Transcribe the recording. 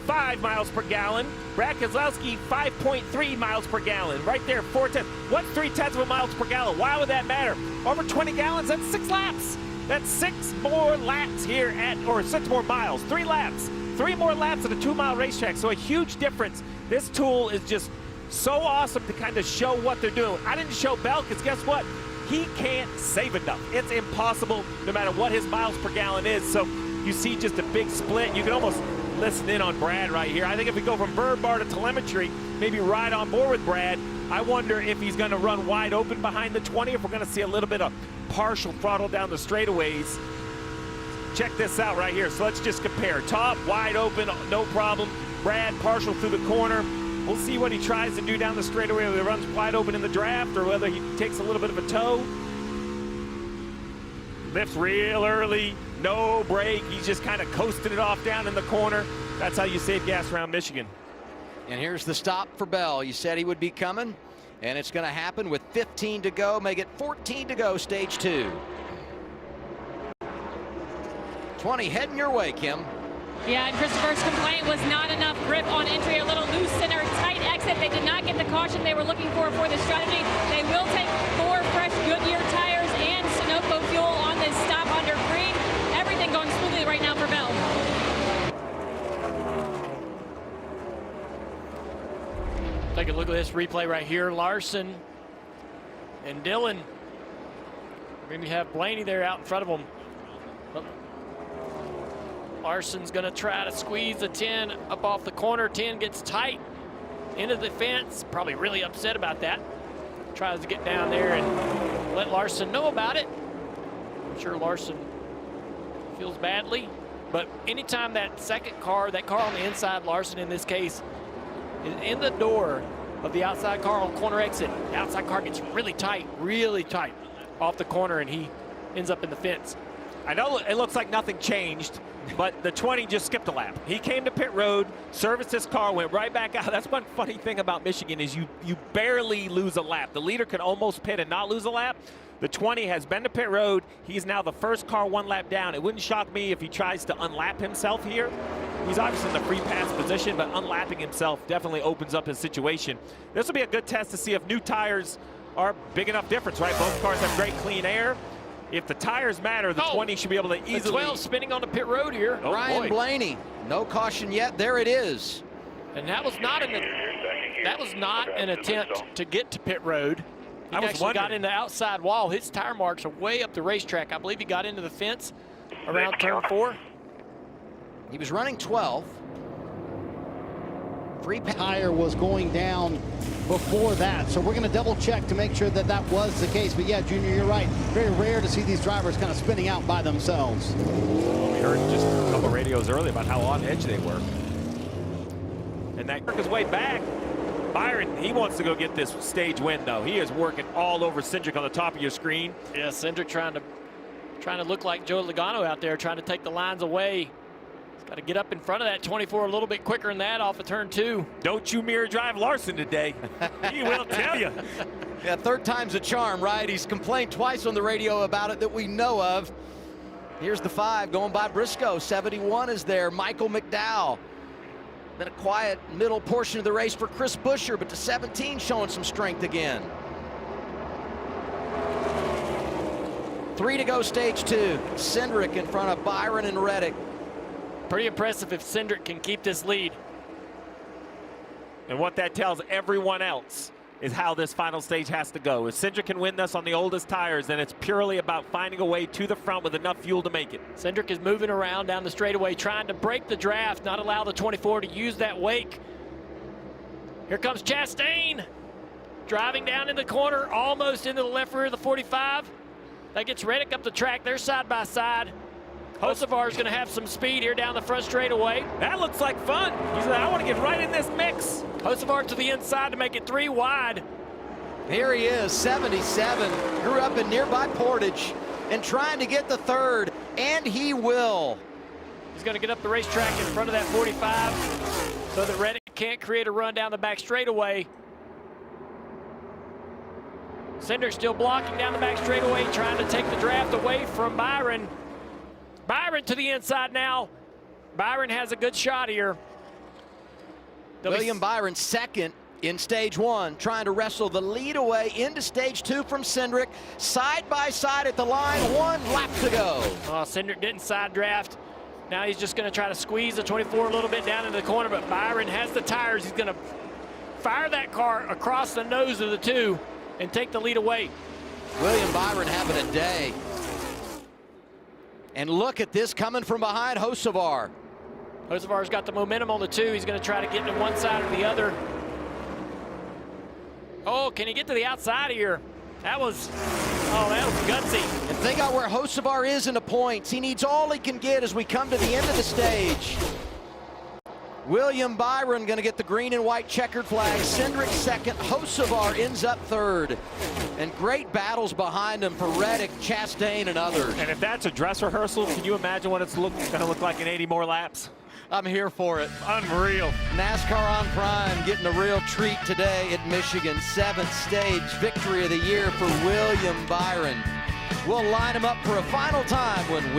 5 miles per gallon. Brad Keselowski, 5.3 miles per gallon. Right there, 4/10. What's 3/10 of a miles per gallon? Why would that matter? Over 20 gallons, that's 6 laps. That's 6 more laps here or 6 more miles, 3 laps. 3 more laps at a 2-mile racetrack, so a huge difference. This tool is just so awesome to kind of show what they're doing. I didn't show Bell because guess what? He can't save enough. It's impossible no matter what his miles per gallon is. So you see just a big split. You can almost listen in on Brad right here. I think if we go from bird bar to telemetry, maybe right on board with Brad, I wonder if he's going to run wide open behind the 20, if we're going to see a little bit of partial throttle down the straightaways. Check this out right here. So let's just compare. Top, wide open, no problem. Brad, partial through the corner. We'll see what he tries to do down the straightaway, whether he runs wide open in the draft or whether he takes a little bit of a toe. Lifts real early, no brake. He's just kind of coasting it off down in the corner. That's how you save gas around Michigan. And here's the stop for Bell. You said he would be coming, and it's going to happen with 15 to go. Make it 14 to go, stage 2. 20 heading your way, Kim. Yeah, and Christopher's complaint was not enough grip on entry, a little loose center, tight exit. They did not get the caution they were looking for the strategy. They will take 4 fresh Goodyear tires and Sunoco fuel on this stop under green. Everything going smoothly right now for Bell. Take a look at this replay right here. Larson and Dillon. Maybe have Blaney there out in front of them. Larson's going to try to squeeze the 10 up off the corner. 10 gets tight into the fence. Probably really upset about that. Tries to get down there and let Larson know about it. I'm sure Larson feels badly. But anytime that second car, that car on the inside, Larson in this case, is in the door of the outside car on corner exit, the outside car gets really tight off the corner, and he ends up in the fence. I know it looks like nothing changed, but the 20 just skipped a lap. He came to pit road, serviced his car, went right back out. That's one funny thing about Michigan is you barely lose a lap. The leader could almost pit and not lose a lap. The 20 has been to pit road. He's now the first car 1 lap down. It wouldn't shock me if he tries to unlap himself here. He's obviously in the free pass position, but unlapping himself definitely opens up his situation. This will be a good test to see if new tires are big enough difference, right? Both cars have great clean air. If the tires matter, the 20 should be able to easily. The 12 spinning on the pit road here. Oh, Ryan Blaney, no caution yet. There it is. And that was not an attempt to get to pit road. He actually got in the outside wall. His tire marks are way up the racetrack. I believe he got into the fence around turn 4. He was running 12. Free tire was going down before that, so we're going to double check to make sure that that was the case. But yeah, Junior, you're right. Very rare to see these drivers kind of spinning out by themselves. We heard just a couple radios earlier about how on edge they were. And that took his way back. Byron, he wants to go get this stage win, though. He is working all over Cindric on the top of your screen. Yeah, Cindric trying to look like Joe Logano out there, trying to take the lines away. Got to get up in front of that 24 a little bit quicker than that off of turn 2. Don't you mirror drive Larson today. He will tell you. Yeah, 3rd time's a charm, right? He's complained twice on the radio about it that we know of. Here's the 5 going by Briscoe. 71 is there. Michael McDowell. Been a quiet middle portion of the race for Chris Buescher, but the 17 showing some strength again. 3 to go, stage 2. Cindric in front of Byron and Reddick. Pretty impressive if Cindric can keep this lead. And what that tells everyone else is how this final stage has to go. If Cindric can win this on the oldest tires, then it's purely about finding a way to the front with enough fuel to make it. Cindric is moving around down the straightaway, trying to break the draft, not allow the 24 to use that wake. Here comes Chastain, driving down in the corner, almost into the left rear of the 45. That gets Reddick up the track. They're side by side. Hocevar's going to have some speed here down the front straightaway. That looks like fun. He said, I want to get right in this mix. Hocevar to the inside to make it 3 wide. Here he is, 77. Grew up in nearby Portage and trying to get the 3rd, and he will. He's going to get up the racetrack in front of that 45 so that Reddick can't create a run down the back straightaway. Cindric still blocking down the back straightaway, trying to take the draft away from Byron. Byron to the inside now. Byron has a good shot here. William Byron second in stage one, trying to wrestle the lead away into stage two from Cindric. Side by side at the line, 1 lap to go. Oh, Cindric didn't side draft. Now he's just going to try to squeeze the 24 a little bit down into the corner, but Byron has the tires. He's going to fire that car across the nose of the two and take the lead away. William Byron having a day. And look at this coming from behind Hocevar. Hocevar's got the momentum on the two. He's going to try to get to one side or the other. Oh, can he get to the outside here? That was gutsy. And think out where Hocevar is in the points. He needs all he can get as we come to the end of the stage. William Byron going to get the green and white checkered flag. Cindric second. Hocevar ends up third. And great battles behind him for Reddick, Chastain, and others. And if that's a dress rehearsal, can you imagine what it's going to look like in 80 more laps? I'm here for it. Unreal. NASCAR on Prime getting a real treat today at Michigan. 7th stage victory of the year for William Byron. We'll line him up for a final time when we